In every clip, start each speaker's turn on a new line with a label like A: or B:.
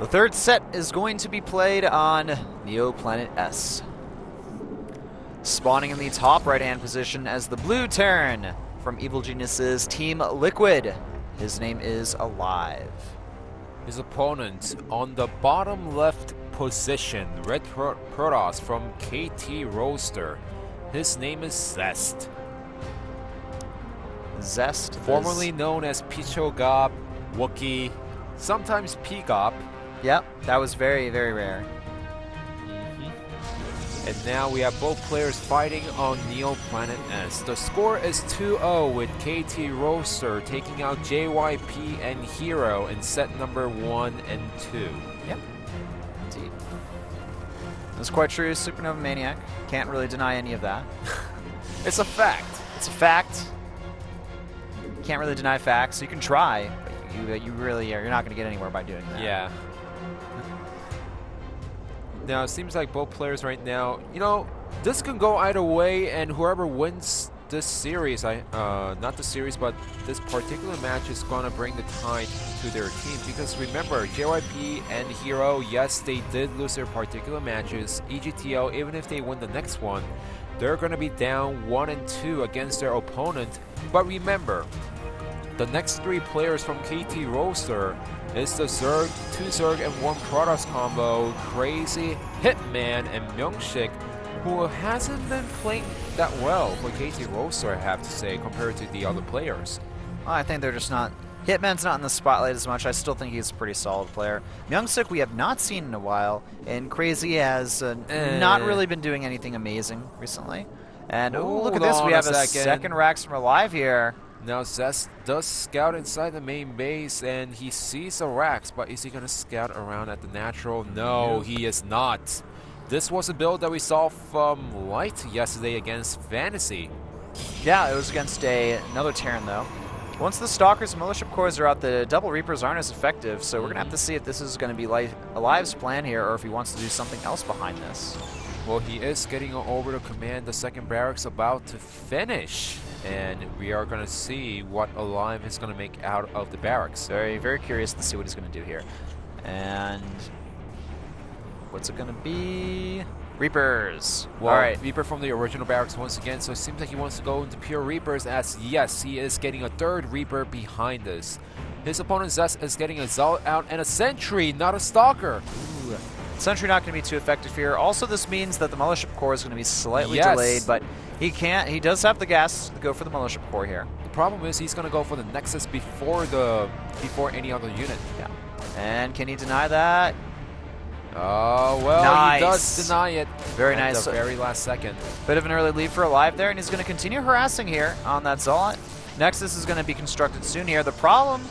A: The third set is going to be played on Neo Planet S. Spawning in the top right-hand position as the blue Terran from Evil Genius's Team Liquid. His name is Alive.
B: His opponent on the bottom left position, Red Protoss from KT Roaster. His name is Zest.
A: Zest,
B: formerly known as Pichogop, Wookiee, sometimes Pigop.
A: Yep, that was very, very rare.
B: And now we have both players fighting on Neo Planet S. The score is 2-0 with KT Roaster taking out JYP and Hero in set number 1 and 2.
A: Yep. Indeed. That's quite true. Supernova Maniac. Can't really deny any of that.
B: It's a fact.
A: It's a fact. Can't really deny facts. You can try, but you really are. You're not going to get anywhere by doing that.
B: Yeah. Now, it seems like both players right now, you know, this can go either way, and whoever wins this series, not the series, but this particular match is going to bring the tide to their team. Because remember, JYP and Hero, yes, they did lose their particular matches. EGTL, even if they win the next one, they're going to be down 1 and 2 against their opponent. But remember, the next 3 players from KT Roaster is the Zerg, 2 Zerg and 1 Protoss combo, Crazy, Hitman, and Myungshik, who hasn't been playing that well for KT Roaster, I have to say, compared to the other players.
A: Well, I think they're just not... Hitman's not in the spotlight as much. I still think he's a pretty solid player. Myungsik we have not seen in a while, and Crazy has not really been doing anything amazing recently. And oh, look at this, we have a second Rax from Alive here.
B: Now Zest does scout inside the main base, and he sees a Rax, but is he going to scout around at the natural? No, he is not. This was a build that we saw from Light yesterday against Fantasy.
A: Yeah, it was against another Terran, though. Once the Stalkers and Militia Cores are out, the Double Reapers aren't as effective, so we're going to have to see if this is going to be Alive's plan here, or if he wants to do something else behind this.
B: Well, he is getting over to command the second barracks about to finish. And we are going to see what Alive is going to make out of the barracks.
A: Very, very curious to see what he's going to do here. And what's it going to be? Reapers.
B: Well,
A: all right.
B: Reaper from the original barracks once again. So it seems like he wants to go into pure Reapers, as yes, he is getting a third Reaper behind us. His opponent Zest is getting a Zealot out and a Sentry, not a Stalker.
A: Ooh. Sentry not going to be too effective here. Also, this means that the Militia Core is going to be slightly delayed, but he does have the gas to go for the Militia Core here.
B: The problem is he's going to go for the Nexus before any other unit.
A: Yeah. And can he deny that?
B: Oh, well,
A: nice.
B: He does deny it.
A: Very
B: at
A: nice.
B: the very last second.
A: Bit of an early lead for Alive there, and he's going to continue harassing here on that Zealot. Nexus is going to be constructed soon here. The problem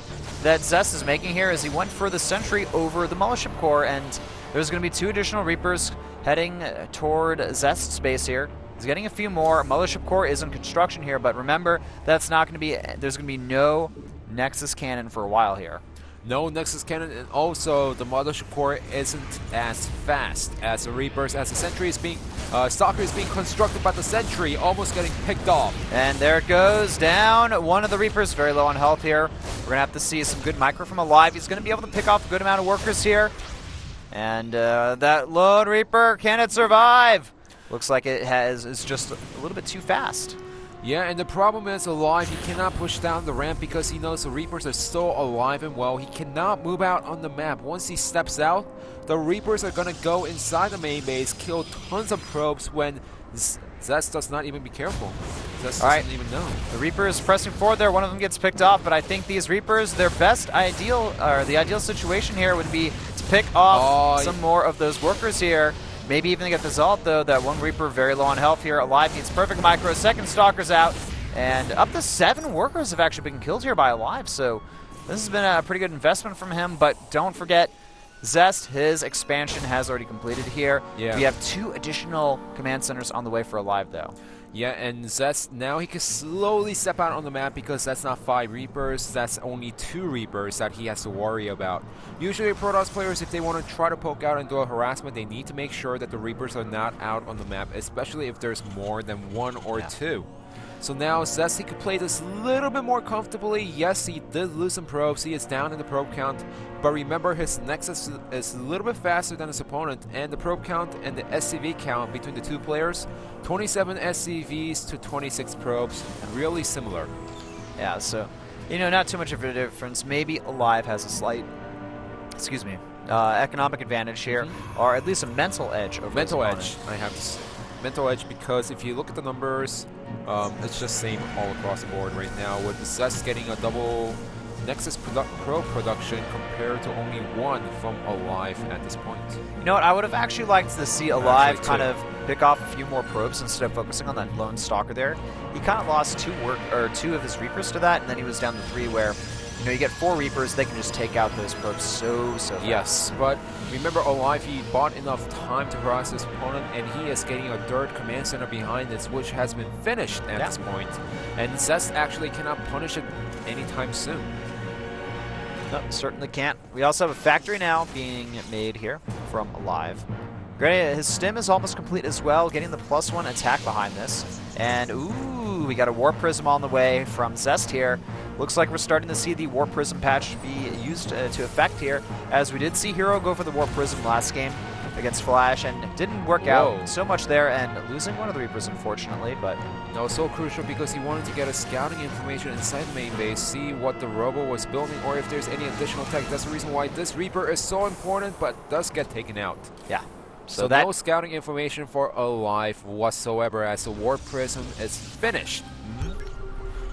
A: that Zest is making here is he went for the Sentry over the Militia Core, and there's going to be 2 additional Reapers heading toward Zest's base here. He's getting a few more. Militia Core is in construction here, but remember, that's not going to be. There's going to be no Nexus cannon for a while here.
B: No Nexus cannon, and also the Militia Core isn't as fast as the Reapers, as the Sentry is being, Stalker is being constructed by the Sentry, almost getting picked off.
A: And there it goes, down one of the Reapers, very low on health here. We're going to have to see some good micro from Alive. He's going to be able to pick off a good amount of workers here. And that Lone Reaper, can it survive? Looks like it is just a little bit too fast.
B: Yeah, and the problem is Alive, he cannot push down the ramp because he knows the Reapers are still alive and well. He cannot move out on the map. Once he steps out, the Reapers are going to go inside the main base, kill tons of probes when Zest does not even be careful. Zest doesn't even know.
A: The Reapers pressing forward there. One of them gets picked off, but I think these Reapers, their best ideal, or the ideal situation here would be to pick off some more of those workers here. Maybe even get the Zealot, though. That one Reaper very low on health here. Alive needs perfect micro. Second Stalker's out. And up to 7 workers have actually been killed here by Alive. So this has been a pretty good investment from him. But don't forget, Zest, his expansion has already completed here.
B: Yeah.
A: We have 2 additional command centers on the way for Alive, though.
B: Yeah, and Zest, now he can slowly step out on the map because that's not 5 Reapers, that's only 2 Reapers that he has to worry about. Usually Protoss players, if they want to try to poke out and do a harassment, they need to make sure that the Reapers are not out on the map, especially if there's more than 1 or 2. So now Zest, he could play this a little bit more comfortably. Yes, he did lose some probes, he is down in the probe count, but remember his Nexus is a little bit faster than his opponent, and the probe count and the SCV count between the 2 players, 27 SCVs to 26 probes, really similar.
A: Yeah, so, you know, not too much of a difference. Maybe Alive has a slight, economic advantage here, or at least a mental edge over
B: mental
A: his
B: edge, I have to say. Mental edge, because if you look at the numbers, it's just same all across the board right now, with Zest getting a double Nexus probe production compared to only 1 from Alive at this point.
A: You know what, I would have actually liked to see Alive kind of pick off a few more probes instead of focusing on that lone stalker there. He kind of lost 2 of his Reapers to that, and then he was down to 3 where, you know, you get 4 Reapers, they can just take out those probes so fast.
B: Yes, but remember Alive, he bought enough time to harass his opponent, and he is getting a 3rd command center behind this, which has been finished at this point. And Zest actually cannot punish it anytime soon.
A: No, certainly can't. We also have a factory now being made here from Alive. Great, his stim is almost complete as well, getting the +1 attack behind this. And ooh, we got a Warp Prism on the way from Zest here. Looks like we're starting to see the Warp Prism patch be used to effect here, as we did see Hero go for the Warp Prism last game against Flash, and it didn't work out so much there, and losing one of the Reapers, unfortunately, but...
B: No, so crucial because he wanted to get a scouting information inside the main base, see what the Robo was building, or if there's any additional tech. That's the reason why this Reaper is so important, but does get taken out.
A: Yeah.
B: So no scouting information for Alive whatsoever, as the Warp Prism is finished.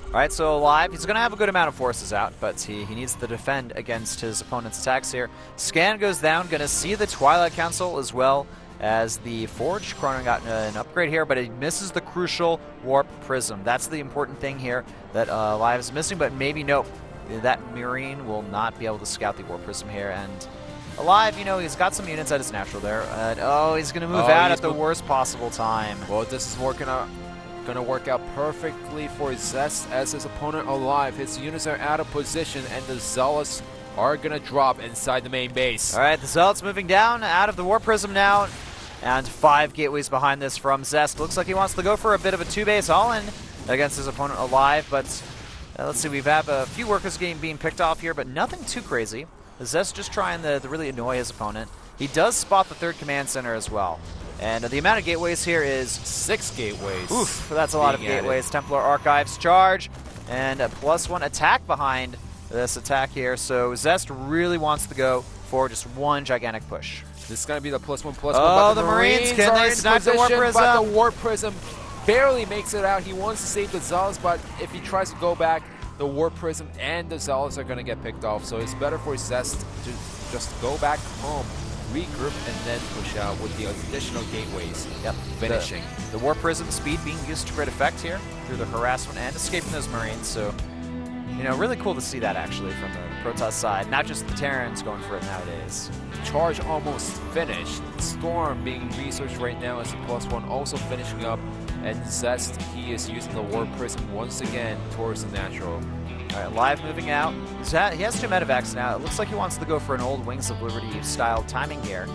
A: All right, so Alive, he's going to have a good amount of forces out, but he needs to defend against his opponent's attacks here. Scan goes down, going to see the Twilight Council as well as the Forge. Chrono got an upgrade here, but he misses the crucial Warp Prism. That's the important thing here that Alive is missing, but maybe nope. That Marine will not be able to scout the Warp Prism here, and Alive, you know, he's got some units at his natural there. Oh, he's going to move out at the worst possible time.
B: Well, this is working out. Going to work out perfectly for Zest, as his opponent Alive. His units are out of position, and the Zealots are going to drop inside the main base.
A: All right, the Zealots moving down out of the Warp Prism now, and 5 gateways behind this from Zest. Looks like he wants to go for a bit of a 2-base all-in against his opponent Alive, but let's see, we have a few workers being picked off here, but nothing too crazy. Zest just trying to really annoy his opponent. He does spot the 3rd command center as well. And the amount of gateways here is
B: 6 gateways.
A: Oof, that's a lot of gateways. Templar Archives charge, and a +1 attack behind this attack here. So Zest really wants to go for just one gigantic push.
B: This is going to be the +1/+1.
A: Oh, the Marines, can they snipe the Warp Prism?
B: But the Warp Prism barely makes it out. He wants to save the Zealots, but if he tries to go back, the Warp Prism and the Zealots are going to get picked off. So it's better for Zest to just go back home, regroup, and then push out with the additional gateways.
A: Yep.
B: Finishing.
A: The Warp Prism speed being used to great effect here through the harassment and escaping those Marines. So, you know, really cool to see that actually from the Protoss side. Not just the Terrans going for it nowadays.
B: Charge almost finished. Storm being researched right now as a +1, also finishing up. And Zest, he is using the Warp Prism once again towards the natural.
A: All right, Live moving out. He has 2 medevacs now. It looks like he wants to go for an old Wings of Liberty style timing here.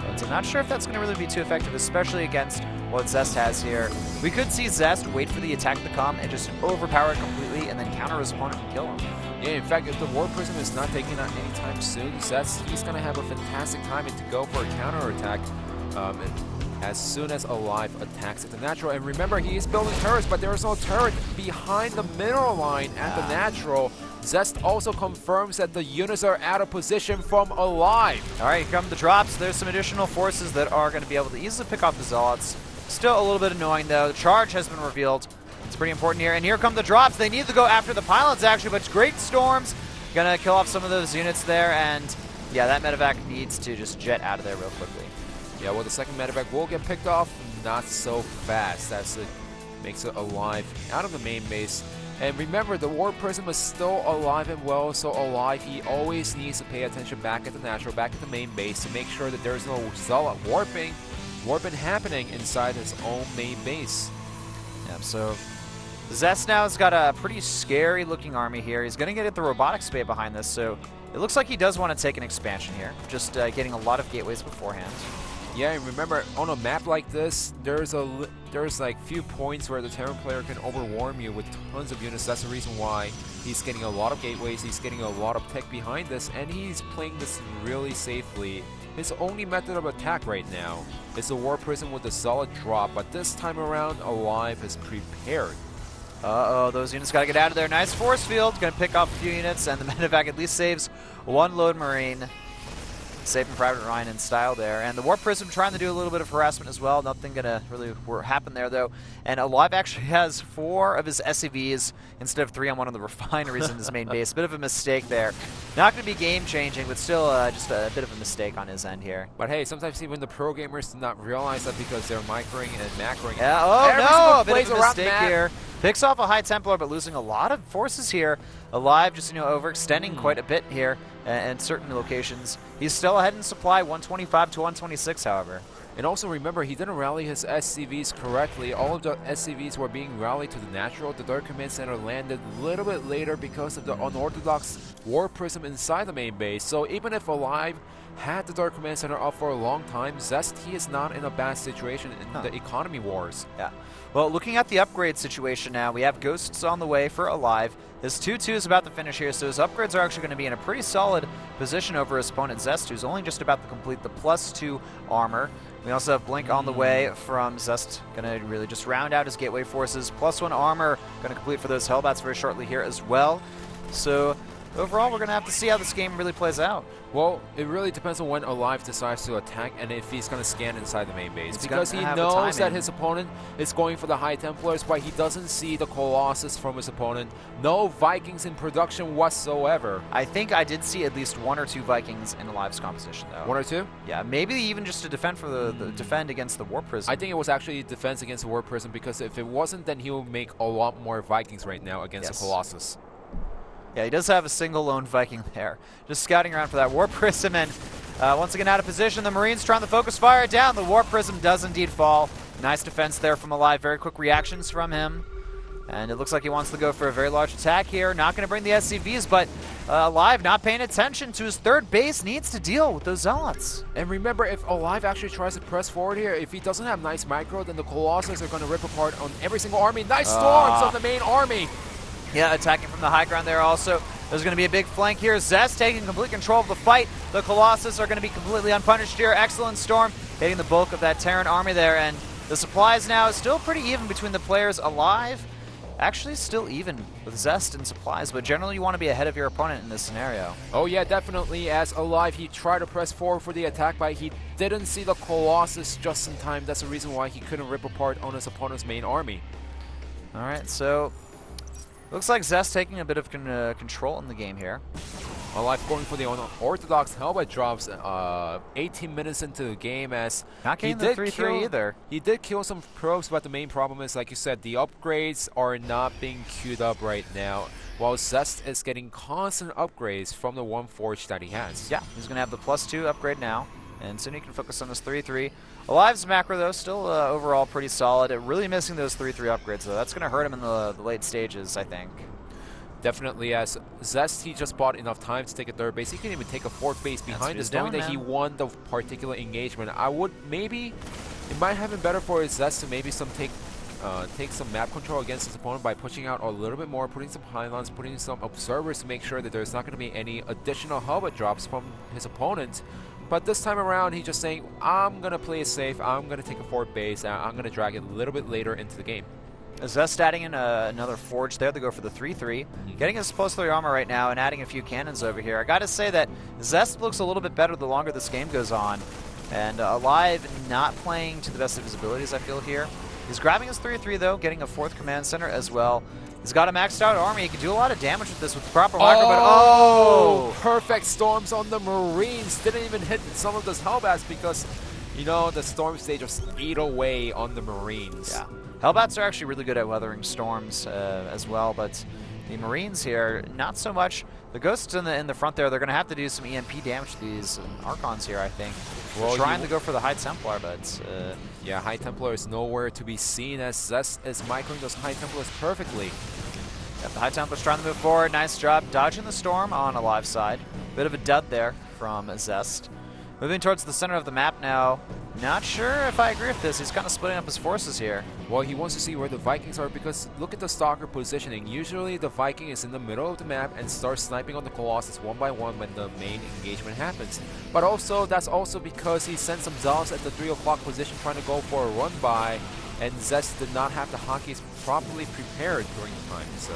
A: But I'm not sure if that's going to really be too effective, especially against what Zest has here. We could see Zest wait for the attack to come and just overpower it completely and then counter his opponent and kill him.
B: Yeah, in fact, if the Warp Prism is not taken out anytime soon, Zest, he's going to have a fantastic timing to go for a counter-attack as soon as Alive attacks at the natural. And remember, he is building turrets, but there is no turret behind the mineral line at the natural. Zest also confirms that the units are out of position from Alive.
A: All right, here come the drops. There's some additional forces that are going to be able to easily pick off the Zealots. Still a little bit annoying, though. The charge has been revealed. It's pretty important here. And here come the drops. They need to go after the pilots, actually, but great storms. Going to kill off some of those units there. And, yeah, that medevac needs to just jet out of there real quickly.
B: Yeah, well, the second medevac will get picked off, not so fast. That's it. Makes it Alive out of the main base. And remember, the Warp Prism is still alive and well, so Alive, he always needs to pay attention back at the natural, back at the main base, to make sure that there's no Zealot warping happening inside his own main base.
A: Yeah, so Zest now has got a pretty scary looking army here. He's going to get at the robotics bay behind this, so it looks like he does want to take an expansion here, just getting a lot of gateways beforehand.
B: Yeah, and remember, on a map like this, there's like few points where the Terran player can overwhelm you with tons of units. That's the reason why he's getting a lot of gateways, he's getting a lot of tech behind this, and he's playing this really safely. His only method of attack right now is the War Prism with a solid drop, but this time around, Alive is prepared.
A: Uh-oh, those units got to get out of there. Nice force field, going to pick off a few units, and the medevac at least saves one load Marine. Saving Private Ryan in style there. And the Warp Prism trying to do a little bit of harassment as well. Nothing going to really happen there, though. And Alive actually has 4 of his SCVs instead of 3 on one of the refineries in his main base. A bit of a mistake there. Not going to be game-changing, but still just a bit of a mistake on his end here.
B: But hey, sometimes even the pro gamers do not realize that because they're microing and macroing.
A: Yeah, oh no, a bit of a mistake here. Picks off a High Templar, but losing a lot of forces here. Alive just, overextending quite a bit here in certain locations. He's still ahead in supply, 125 to 126, however.
B: And also remember, he didn't rally his SCVs correctly. All of the SCVs were being rallied to the natural. The Dark Command Center landed a little bit later because of the unorthodox War Prism inside the main base. So even if Alive had the Dark Command Center up for a long time, Zest, he is not in a bad situation in the economy wars.
A: Yeah. Well, looking at the upgrade situation now, we have Ghosts on the way for Alive. His 2-2 is about to finish here, so his upgrades are actually going to be in a pretty solid position over his opponent Zest, who's only just about to complete the +2 armor. We also have Blink on the way from Zest, going to really just round out his gateway forces. +1 armor going to complete for those Hellbats very shortly here as well. So overall, we're going to have to see how this game really plays out.
B: Well, it really depends on when Alive decides to attack and if he's going to scan inside the main base.
A: It's
B: because he knows that his opponent is going for the High Templars, but he doesn't see the Colossus from his opponent. No Vikings in production whatsoever.
A: I think I did see at least 1 or 2 Vikings in Alive's composition, though.
B: 1 or 2?
A: Yeah, maybe even just to defend for the defend against the War Prism.
B: I think it was actually defense against the War Prism, because if it wasn't, then he would make a lot more Vikings right now against the Colossus.
A: Yeah, he does have a single lone Viking there. Just scouting around for that War Prism, and once again out of position, the Marines trying to focus fire down. The War Prism does indeed fall. Nice defense there from Alive. Very quick reactions from him. And it looks like he wants to go for a very large attack here. Not going to bring the SCVs, but Alive not paying attention to his third base, needs to deal with those Zealots.
B: And remember, if Alive actually tries to press forward here, if he doesn't have nice micro, then the Colossus are going to rip apart on every single army. Nice storms on the main army.
A: Yeah, attacking from the high ground there also. There's going to be a big flank here. Zest taking complete control of the fight. The Colossus are going to be completely unpunished here. Excellent storm, hitting the bulk of that Terran army there. And the supplies now is still pretty even between the players. Alive, actually still even with Zest and supplies, but generally you want to be ahead of your opponent in this scenario.
B: Oh yeah, definitely. As Alive, he tried to press forward for the attack, but he didn't see the Colossus just in time. That's the reason why he couldn't rip apart on his opponent's main army.
A: All right, so looks like Zest taking a bit of control in the game here.
B: Alive going for the unorthodox Hellbat drops 18 minutes into the game, as
A: not getting the 3-3 either.
B: He did kill some probes, but the main problem is, like you said, the upgrades are not being queued up right now, while Zest is getting constant upgrades from the one forge that he has. Yeah,
A: he's going to have the +2 upgrade now, and soon he can focus on his 3-3. Alive's macro, though, still overall pretty solid. Really missing those 3-3 upgrades, though. That's going to hurt him in the late stages, I think.
B: Definitely, as Zest, he just bought enough time to take a third base. He can even take a fourth base behind us, knowing that he won the particular engagement. I would maybe, it might have been better for Zest to maybe take some map control against his opponent by pushing out a little bit more, putting some pylons, putting some observers to make sure that there's not going to be any additional Hellbat drops from his opponent. But this time around, he's just saying, I'm going to play it safe, I'm going to take a fourth base, and I'm going to drag it a little bit later into the game.
A: Zest adding in another forge there to go for the 3-3. Getting his +3 armor right now and adding a few cannons over here. I got to say that Zest looks a little bit better the longer this game goes on. And Alive not playing to the best of his abilities, I feel, here. He's grabbing his 3-3, though, getting a 4th command center as well. He's got a maxed out army. He can do a lot of damage with this with the proper micro, but
B: perfect storms on the Marines. Didn't even hit some of those Hellbats because, you know, the storm stage just ate away on the Marines.
A: Yeah. Hellbats are actually really good at weathering storms as well, but the Marines here, not so much. The Ghosts in the front there, they're going to have to do some EMP damage to these Archons here, I think.
B: Well,
A: trying to go for the High Templar, but
B: yeah, High Templar is nowhere to be seen as Zest is microing those High Templars perfectly.
A: Yep, the High Templar's trying to move forward. Nice job dodging the Storm on Alive side. Bit of a dud there from Zest. Moving towards the center of the map now. Not sure if I agree with this. He's kind of splitting up his forces here.
B: Well, he wants to see where the Vikings are because look at the Stalker positioning. Usually the Viking is in the middle of the map and starts sniping on the Colossus one by one when the main engagement happens. But also, that's also because he sent some Zealots at the 3 o'clock position trying to go for a run by, and Zest did not have the hotkeys properly prepared during the time. So,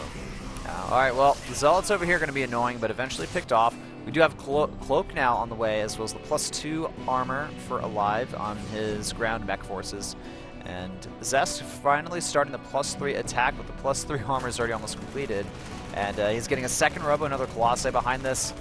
A: alright, well, the Zealots over here are going to be annoying, but eventually picked off. We do have Cloak now on the way, as well as the +2 armor for Alive on his ground mech forces. And Zest finally starting the +3 attack with the +3 armor is already almost completed. And he's getting a second Robo, another Colossi behind this.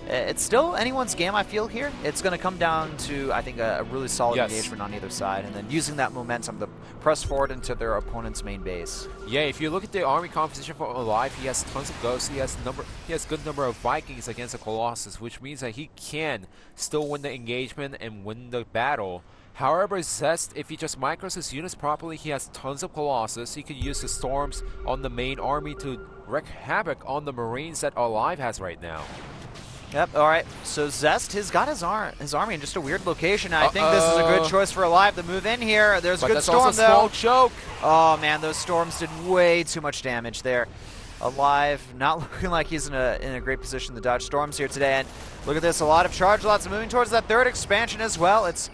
A: It's still anyone's game, I feel, here. It's going to come down to, I think, a really solid engagement on either side, and then using that momentum to press forward into their opponent's main base.
B: Yeah, if you look at the army composition for Alive, he has tons of Ghosts. He has good number of Vikings against a Colossus, which means that he can still win the engagement and win the battle. However, Zest, if he just micros his units properly, he has tons of Colossus. He could use the Storms on the main army to wreak havoc on the Marines that Alive has right now.
A: Yep, alright. So Zest has got his army in just a weird location. I think this is a good choice for Alive to move in here. There's a good Storm, though.
B: Small choke.
A: Oh, man, those Storms did way too much damage there. Alive, not looking like he's in a great position to dodge Storms here today. And look at this, a lot of charge lots moving towards that third expansion as well. It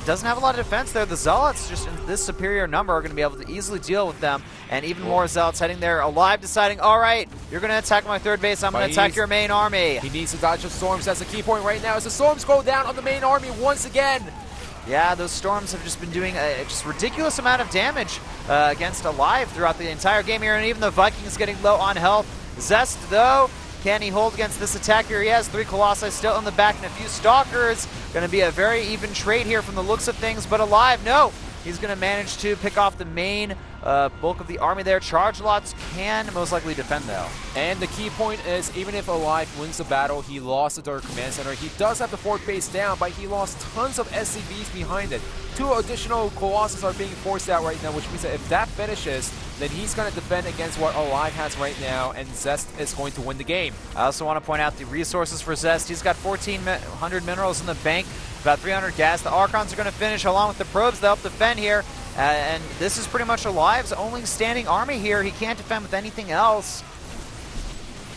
A: doesn't have a lot of defense there. The Zealots, just in this superior number, are going to be able to easily deal with them. And even more Zealots heading there. Alive deciding, all right, you're going to attack my third base. I'm going to attack your main army.
B: He needs to dodge the Storms. That's the key point right now as the Storms go down on the main army once again.
A: Yeah, those Storms have just been doing a just ridiculous amount of damage against Alive throughout the entire game here. And even the Vikings getting low on health. Zest, though, can he hold against this attack here? He has 3 Colossi still in the back and a few Stalkers. Going to be a very even trade here from the looks of things, but Alive, no! He's going to manage to pick off the main bulk of the army there. Charge lots can most likely defend, though.
B: And the key point is, even if Alive wins the battle, he lost the third command center. He does have the fort base down, but he lost tons of SCVs behind it. 2 additional Colossus are being forced out right now, which means that if that finishes, then he's going to defend against what Alive has right now, and Zest is going to win the game.
A: I also want to point out the resources for Zest. He's got 1,400 minerals in the bank, about 300 gas. The Archons are going to finish along with the probes to help defend here. And this is pretty much Alive's only standing army here. He can't defend with anything else.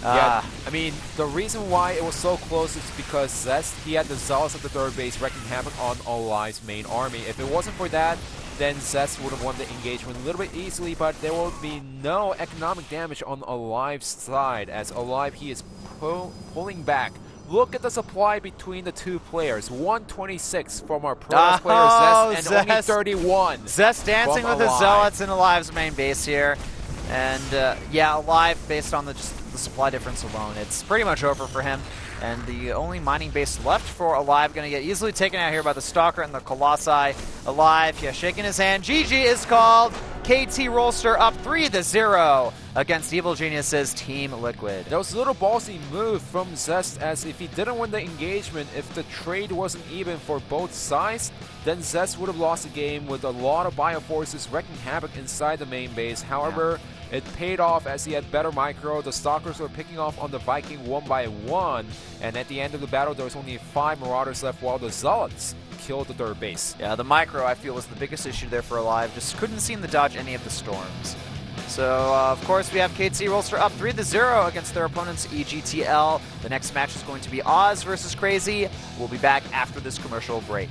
B: Yeah, I mean, the reason why it was so close is because Zest, he had the Zealots at the third base wreaking havoc on Alive's main army. If it wasn't for that, then Zest would have won the engagement a little bit easily, but there will be no economic damage on Alive's side, as Alive, he is pulling back. Look at the supply between the 2 players. 126 from our Protoss player Zest, and only 31.
A: Zest dancing with his Zealots in Alive's main base here. And yeah, Alive, based on just the supply difference alone, it's pretty much over for him. And the only mining base left for Alive going to get easily taken out here by the Stalker and the Colossi. Alive, yeah, shaking his hand. GG is called. KT Rolster up 3-0 against Evil Genius's Team Liquid.
B: That was a little ballsy move from Zest, as if he didn't win the engagement, if the trade wasn't even for both sides, then Zest would have lost the game with a lot of bioforces wreaking havoc inside the main base. However, it paid off as he had better micro. The Stalkers were picking off on the Viking one by one, and at the end of the battle, there was only 5 Marauders left, while the Zealots killed the third base.
A: Yeah, the micro, I feel, was the biggest issue there for Alive. Just couldn't seem to dodge any of the Storms. So, of course, we have KT Rolster up 3-0 against their opponents, EGTL. The next match is going to be Oz versus Crazy. We'll be back after this commercial break.